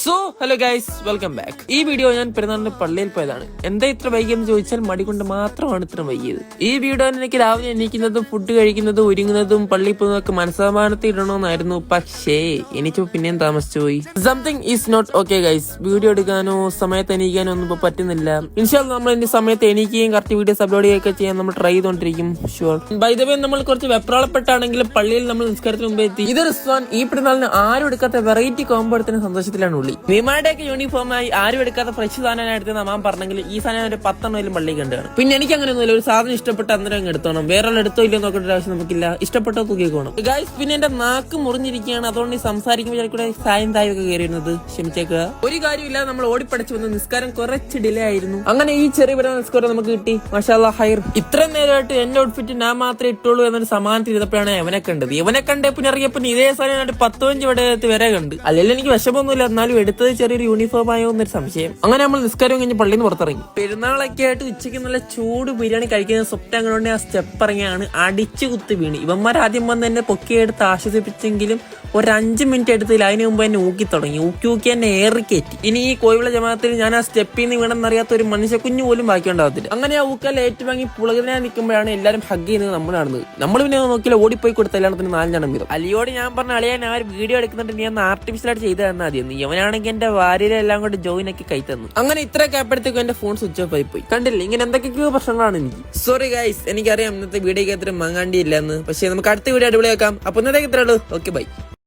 So hello guys, welcome back. ഈ video ഞാൻ പെരുന്നാളിന്റെ പള്ളിയിൽ പോയതാണ്. എന്താ ഇത്ര വൈകിയെന്ന് ചോദിച്ചാൽ മടി കൊണ്ട് മാത്രമാണ് ഇത്ര വൈകിയത്. ഈ വീഡിയോ എനിക്ക് രാവിലെ എണീക്കുന്നതും ഫുഡ് കഴിക്കുന്നതും ഒരുങ്ങുന്നതും പള്ളിയിൽ പോകുന്നതൊക്കെ മനസ്സമാനത്തിൽ ഇടണമെന്നായിരുന്നു. പക്ഷേ എനിക്ക് പിന്നെയും താമസിച്ചു പോയി. Something is not okay guys. Video എടുക്കാനോ സമയത്ത് എണീക്കാനോ ഒന്നും ഇപ്പൊ പറ്റുന്നില്ല. ഇൻഷാല്ലാ നമ്മൾ എന്റെ സമയത്ത് എണീക്കുകയും കറക്റ്റ് വീഡിയോസ് അപ്ലോഡ് ചെയ്യുകയൊക്കെ ചെയ്യാൻ നമ്മൾ ട്രൈ ചെയ്തോണ്ടിരിക്കും. ഷുവർ. ബൈ ദ വേ, നമ്മൾ കുറച്ച് വെപ്രാളപ്പെട്ടാണെങ്കിലും പള്ളിയിൽ നമ്മൾ നിസ്കാരത്തിന് മുമ്പ് എത്തി. ഇത് റിസ്വാൻ ഈ പെരുന്നാളിന് ആരും എടുക്കാത്ത വെറൈറ്റി കോംബോ എടുത്തിന് സന്തോഷത്തിലാണ് ഉള്ളി. നിമാടെയൊക്കെ യൂണിഫോമായി ആരും എടുക്കാത്ത ഫ്രഷ് സാധനം എടുത്ത് നമ്മാൻ പറഞ്ഞെങ്കിൽ ഈ സാധനം ഒരു 10 പള്ളി കണ്ടാണ്. പിന്നെ എനിക്ക് അങ്ങനെ ഒന്നുമില്ല. ഒരു സാധനം ഇഷ്ടപ്പെട്ട അന്നേരം എടുത്തോണം. വേറെ എടുത്തോ ഇല്ലയോ നോക്കേണ്ട ആവശ്യം നമുക്കില്ല. ഇഷ്ടപ്പെട്ടോ തൂക്കിക്കോണം ഗൈസ്. പിന്നെ എന്റെ നാക്ക് മുറിഞ്ഞിരിക്കുകയാണ്. അതുകൊണ്ട് ഈ സംസാരിക്കുമ്പോൾ കൂടെ സായം തായൊക്കെ കയറിയിരുന്നത് ക്ഷമിച്ചേക്കുക. ഒരു കാര്യമില്ല, നമ്മൾ ഓടിപ്പടച്ചു വന്ന നിസ്കാരം കുറച്ച് ഡിലേ ആയിരുന്നു. അങ്ങനെ ഈ ചെറിയ നിസ്കാരം നമുക്ക് കിട്ടി. മാഷാല്ലാ ഹൈർ. ഇത്രയും നേരമായിട്ട് എന്റെ ഔട്ട്ഫിറ്റ് ഞാൻ മാത്രമേ ഇട്ടുള്ളൂ എന്നൊരു സമാനത്തിൽ ഇരുന്നപ്പോഴാണ് ഇവനെ കണ്ടത്. ഇവനെ കണ്ടേ പിന്നെ ഇറങ്ങിയപ്പോ ഇതേ സാധനം 15 ഇവിടെ വരെ കണ്ട്. അല്ലെങ്കിൽ എനിക്ക് വിഷമൊന്നുമില്ല, എന്നാലും എടുത്തത് ചെറിയൊരു യൂണിഫോം ആയോ എന്നൊരു സംശയം. അങ്ങനെ നമ്മൾ നിസ്കാരം കഴിഞ്ഞ് പള്ളിയിൽ നിന്ന് പുറത്തിറങ്ങി. പെരുന്നാളൊക്കെ ആയിട്ട് ഉച്ചയ്ക്ക് നല്ല ചൂട് ബിരിയാണി കഴിക്കുന്ന സ്വപ്നം കൊണ്ട് ആ സ്റ്റെപ്പ് ഇറങ്ങിയാണ് അടിച്ചു കുത്തി വീണ്. ഇവന്മാർ ആദ്യം വന്ന് എന്നെ പൊക്കിയെടുത്ത് ആശ്വസിപ്പിച്ചെങ്കിലും ഒരു 5 മിനിറ്റ് എടുത്തില്ല. അതിന് മുമ്പ് എന്നെ ഊക്കി തുടങ്ങി. ഊക്കി എന്നെ ഏറിക്കയറ്റി. ഇനി ഈ കോഴിവിള ജമാഅത്തിൽ ഞാൻ ആ സ്റ്റെപ്പിൽ നിന്ന് വീണെന്നറിയാത്ത ഒരു മനുഷ്യ കുഞ്ഞു പോലും ബാക്കി ഉണ്ടാവത്തില്ല. അങ്ങനെ ആ ഊക്കൽ ഏറ്റുവാങ്ങി പുളകിനെ നിൽക്കുമ്പോഴാണ് എല്ലാവരും ഹഗ് ചെയ്യുന്നത് നമ്മൾ കാണുന്നത്. നമ്മൾ പിന്നെ നോക്കിയാൽ ഓടിപ്പോയി കൊടുത്ത എല്ലാത്തിനും 4 വീതം. അലിയോട് ഞാൻ പറഞ്ഞ അളിയാ, ഞാൻ ഒരു വീഡിയോ എടുക്കുന്നുണ്ട്, നീ അന്ന് ആർട്ടിഫിഷ്യലായിട്ട് ചെയ്ത് തന്നാൽ മതിയെന്ന്. ഇവനാണെങ്കിൽ എന്റെ വാരിയെല്ലാം കൊണ്ട് ജോയിൻ ആക്കി കൈ തന്നു. അങ്ങനെ ഇത്രയൊക്കെ ആയപ്പോഴത്തേക്കും എന്റെ ഫോൺ സ്വിച്ച് ഓഫ് ആയി പോയി. കണ്ടില്ല, ഇങ്ങനെ എന്തൊക്കെയോ പ്രശ്നങ്ങളാണ് എനിക്ക്. സോറി ഗൈസ്, എനിക്കറിയാം ഇന്നത്തെ വീഡിയോക്ക് അത്ര മങ്ങാണ്ടി ഇല്ലെന്ന്. പക്ഷെ നമുക്ക് അടുത്ത വീഡിയോ അടിപൊളിയാക്കാം. അപ്പൊ ഇന്നത്തേക്ക് ഇത്രയുള്ളൂ. Okay by.